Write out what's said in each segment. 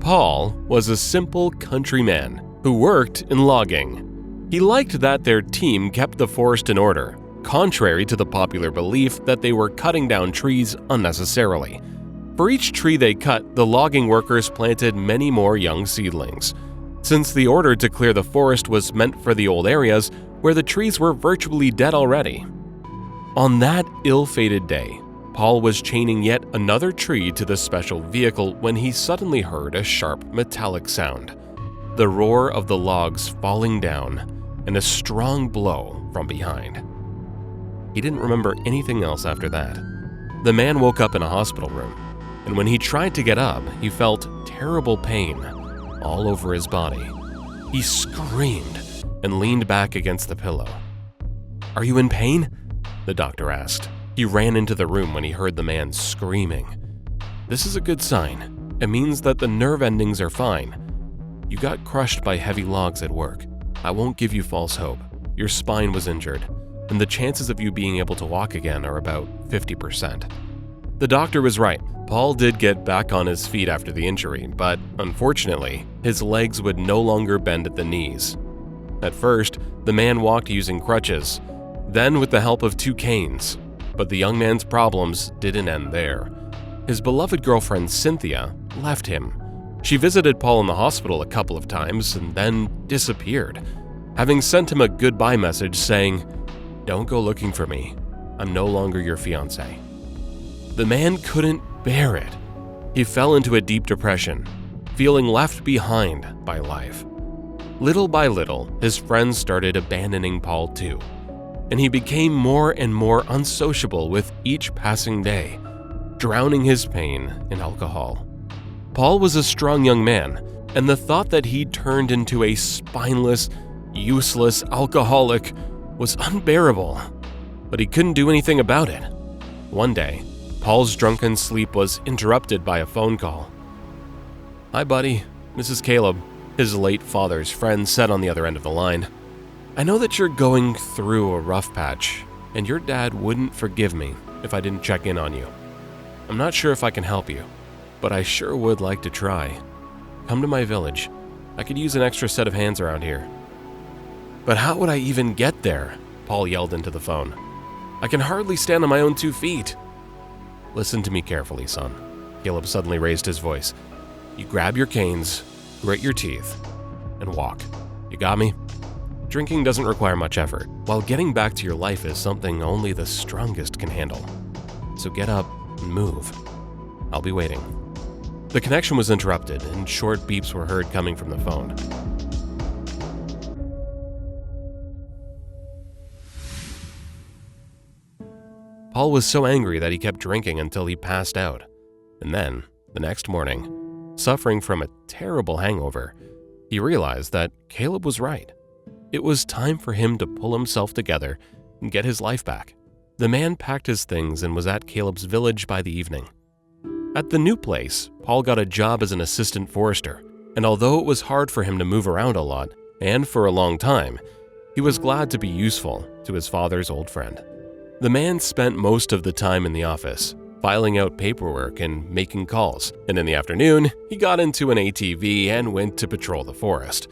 Paul was a simple countryman who worked in logging. He liked that their team kept the forest in order, contrary to the popular belief that they were cutting down trees unnecessarily. For each tree they cut, the logging workers planted many more young seedlings, since the order to clear the forest was meant for the old areas where the trees were virtually dead already. On that ill-fated day, Paul was chaining yet another tree to the special vehicle when he suddenly heard a sharp metallic sound, the roar of the logs falling down, and a strong blow from behind. He didn't remember anything else after that. The man woke up in a hospital room, and when he tried to get up, he felt terrible pain all over his body. He screamed and leaned back against the pillow. "Are you in pain?" the doctor asked. He ran into the room when he heard the man screaming. "This is a good sign. It means that the nerve endings are fine. You got crushed by heavy logs at work. I won't give you false hope. Your spine was injured, and the chances of you being able to walk again are about 50%. The doctor was right. Paul did get back on his feet after the injury, but unfortunately, his legs would no longer bend at the knees. At first, the man walked using crutches, then with the help of 2 canes. But the young man's problems didn't end there. His beloved girlfriend Cynthia left him. She visited Paul in the hospital a couple of times and then disappeared, having sent him a goodbye message saying, "Don't go looking for me. I'm no longer your fiancé." The man couldn't bear it. He fell into a deep depression, feeling left behind by life. Little by little, his friends started abandoning Paul too, and he became more and more unsociable with each passing day, drowning his pain in alcohol. Paul was a strong young man, and the thought that he'd turned into a spineless, useless alcoholic was unbearable, but he couldn't do anything about it. One day, Paul's drunken sleep was interrupted by a phone call. "Hi, buddy. This is Caleb," his late father's friend said on the other end of the line. "I know that you're going through a rough patch, and your dad wouldn't forgive me if I didn't check in on you. I'm not sure if I can help you, but I sure would like to try. Come to my village. I could use an extra set of hands around here." "But how would I even get there?" Paul yelled into the phone. "I can hardly stand on my own 2 feet." "Listen to me carefully, son." Caleb suddenly raised his voice. "You grab your canes, grit your teeth, and walk. You got me? Drinking doesn't require much effort, while getting back to your life is something only the strongest can handle. So get up and move. I'll be waiting." The connection was interrupted, and short beeps were heard coming from the phone. Paul was so angry that he kept drinking until he passed out. And then, the next morning, suffering from a terrible hangover, he realized that Caleb was right. It was time for him to pull himself together and get his life back. The man packed his things and was at Caleb's village by the evening. At the new place, Paul got a job as an assistant forester, and although it was hard for him to move around a lot, and for a long time, he was glad to be useful to his father's old friend. The man spent most of the time in the office, filing out paperwork and making calls, and in the afternoon, he got into an ATV and went to patrol the forest.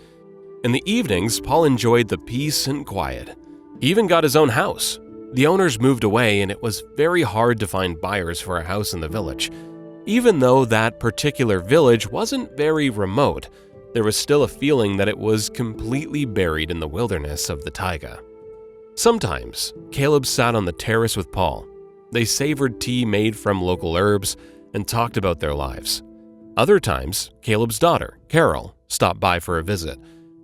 In the evenings, Paul enjoyed the peace and quiet. He even got his own house. The owners moved away, and it was very hard to find buyers for a house in the village. Even though that particular village wasn't very remote, there was still a feeling that it was completely buried in the wilderness of the taiga. Sometimes, Caleb sat on the terrace with Paul. They savored tea made from local herbs and talked about their lives. Other times, Caleb's daughter, Carol, stopped by for a visit.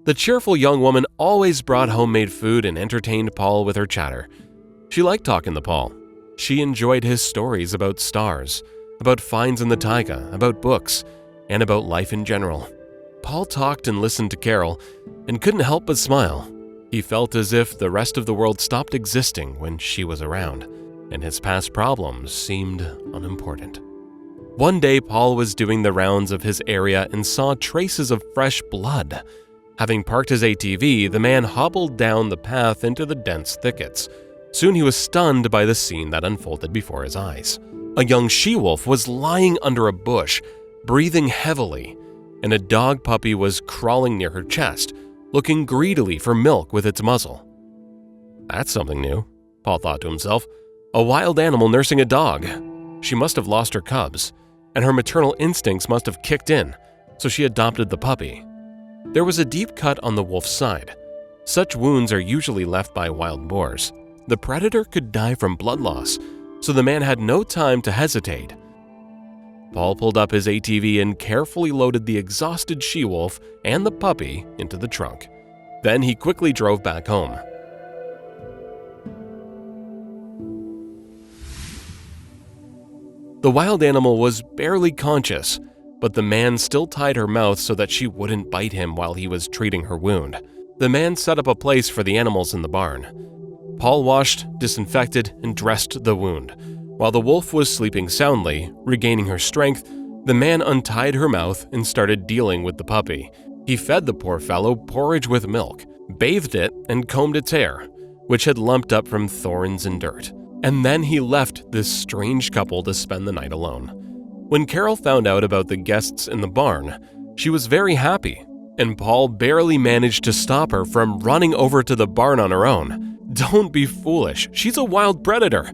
The cheerful young woman always brought homemade food and entertained Paul with her chatter. She liked talking to Paul. She enjoyed his stories about stars, about finds in the taiga, about books, and about life in general. Paul talked and listened to Carol and couldn't help but smile. He felt as if the rest of the world stopped existing when she was around, and his past problems seemed unimportant. One day, Paul was doing the rounds of his area and saw traces of fresh blood. Having parked his ATV, the man hobbled down the path into the dense thickets. Soon he was stunned by the scene that unfolded before his eyes. A young she-wolf was lying under a bush, breathing heavily. and a dog puppy was crawling near her chest, looking greedily for milk with its muzzle. That's something new, Paul thought to himself. A wild animal nursing a dog. She must have lost her cubs, and her maternal instincts must have kicked in, so she adopted the puppy. There was a deep cut on the wolf's side. Such wounds are usually left by wild boars. The predator could die from blood loss, so the man had no time to hesitate. Paul pulled up his ATV and carefully loaded the exhausted she-wolf and the puppy into the trunk. Then he quickly drove back home. The wild animal was barely conscious, but the man still tied her mouth so that she wouldn't bite him while he was treating her wound. The man set up a place for the animals in the barn. Paul washed, disinfected, and dressed the wound. While the wolf was sleeping soundly, regaining her strength, the man untied her mouth and started dealing with the puppy. He fed the poor fellow porridge with milk, bathed it, and combed its hair, which had lumped up from thorns and dirt. And then he left this strange couple to spend the night alone. When Carol found out about the guests in the barn, she was very happy, and Paul barely managed to stop her from running over to the barn on her own. "Don't be foolish, she's a wild predator,"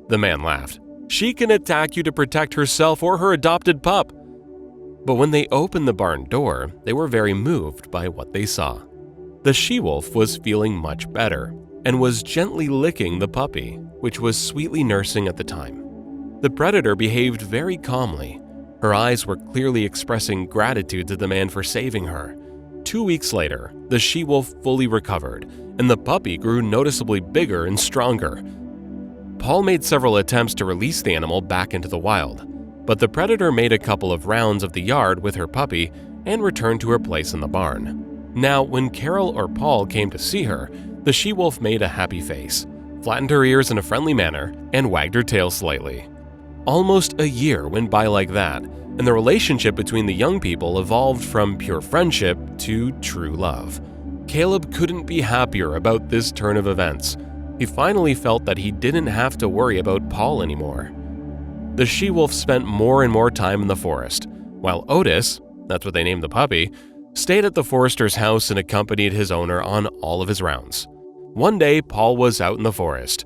the man laughed. "She can attack you to protect herself or her adopted pup." But when they opened the barn door, they were very moved by what they saw. The she-wolf was feeling much better and was gently licking the puppy, which was sweetly nursing at the time. The predator behaved very calmly. Her eyes were clearly expressing gratitude to the man for saving her. 2 weeks later, the she-wolf fully recovered, and the puppy grew noticeably bigger and stronger. Paul made several attempts to release the animal back into the wild, but the predator made a couple of rounds of the yard with her puppy and returned to her place in the barn. Now, when Carol or Paul came to see her, the she-wolf made a happy face, flattened her ears in a friendly manner, and wagged her tail slightly. Almost a year went by like that, and the relationship between the young people evolved from pure friendship to true love. Caleb couldn't be happier about this turn of events. He finally felt that he didn't have to worry about Paul anymore. The she-wolf spent more and more time in the forest, while Otis, that's what they named the puppy, stayed at the forester's house and accompanied his owner on all of his rounds. One day, Paul was out in the forest.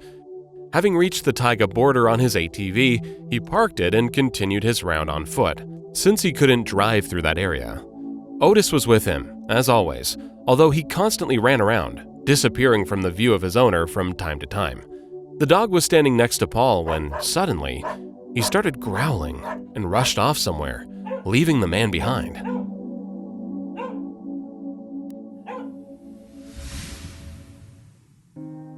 Having reached the taiga border on his ATV, he parked it and continued his round on foot, since he couldn't drive through that area. Otis was with him, as always, although he constantly ran around, disappearing from the view of his owner from time to time. The dog was standing next to Paul when, suddenly, he started growling and rushed off somewhere, leaving the man behind.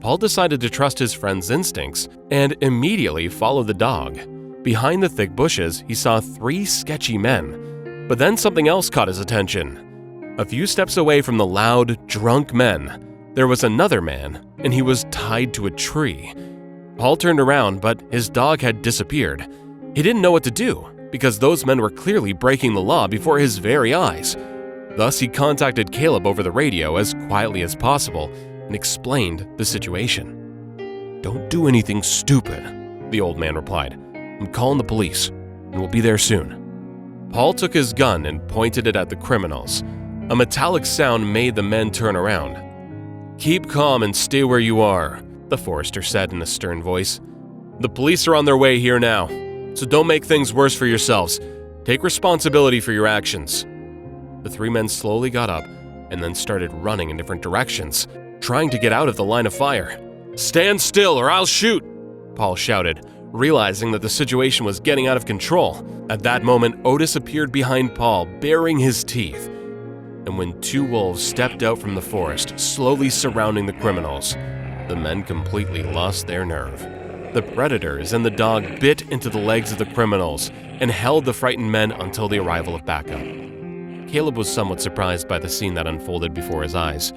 Paul decided to trust his friend's instincts and immediately followed the dog. Behind the thick bushes, he saw 3 sketchy men, but then something else caught his attention. A few steps away from the loud, drunk men, there was another man, and he was tied to a tree. Paul turned around, but his dog had disappeared. He didn't know what to do, because those men were clearly breaking the law before his very eyes. Thus, he contacted Caleb over the radio as quietly as possible and explained the situation. "Don't do anything stupid," the old man replied. "I'm calling the police, and we'll be there soon." Paul took his gun and pointed it at the criminals. A metallic sound made the men turn around. "Keep calm and stay where you are," the forester said in a stern voice. "The police are on their way here now, so don't make things worse for yourselves. Take responsibility for your actions." The 3 men slowly got up and then started running in different directions, trying to get out of the line of fire. "Stand still or I'll shoot!" Paul shouted, realizing that the situation was getting out of control. At that moment, Otis appeared behind Paul, baring his teeth. And when 2 wolves stepped out from the forest, slowly surrounding the criminals, the men completely lost their nerve. The predators and the dog bit into the legs of the criminals and held the frightened men until the arrival of backup. Caleb was somewhat surprised by the scene that unfolded before his eyes.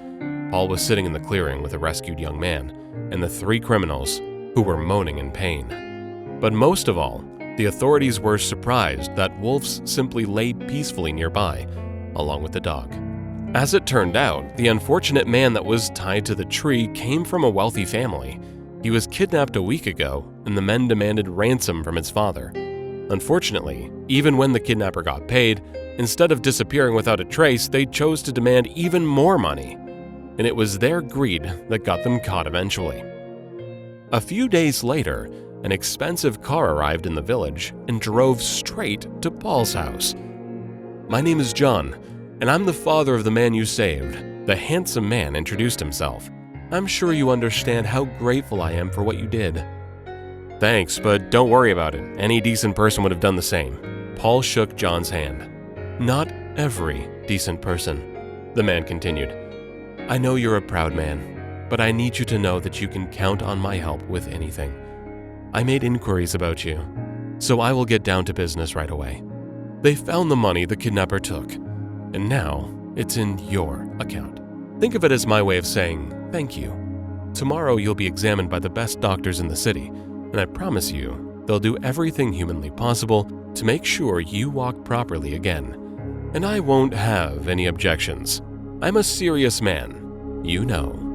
Paul was sitting in the clearing with a rescued young man and the 3 criminals who were moaning in pain. But most of all, the authorities were surprised that wolves simply lay peacefully nearby, along with the dog. As it turned out, the unfortunate man that was tied to the tree came from a wealthy family. He was kidnapped a week ago, and the men demanded ransom from his father. Unfortunately, even when the kidnapper got paid, Instead of disappearing without a trace, they chose to demand even more money. And it was their greed that got them caught eventually. A few days later, an expensive car arrived in the village and drove straight to Paul's house. "My name is John, and I'm the father of the man you saved," the handsome man introduced himself. "I'm sure you understand how grateful I am for what you did." "Thanks, but don't worry about it. Any decent person would have done the same." Paul shook John's hand. "Not every decent person," the man continued. "I know you're a proud man, but I need you to know that you can count on my help with anything. I made inquiries about you, so I will get down to business right away. They found the money the kidnapper took, and now it's in your account. Think of it as my way of saying thank you. Tomorrow you'll be examined by the best doctors in the city, and I promise you they'll do everything humanly possible to make sure you walk properly again. And I won't have any objections. I'm a serious man, you know."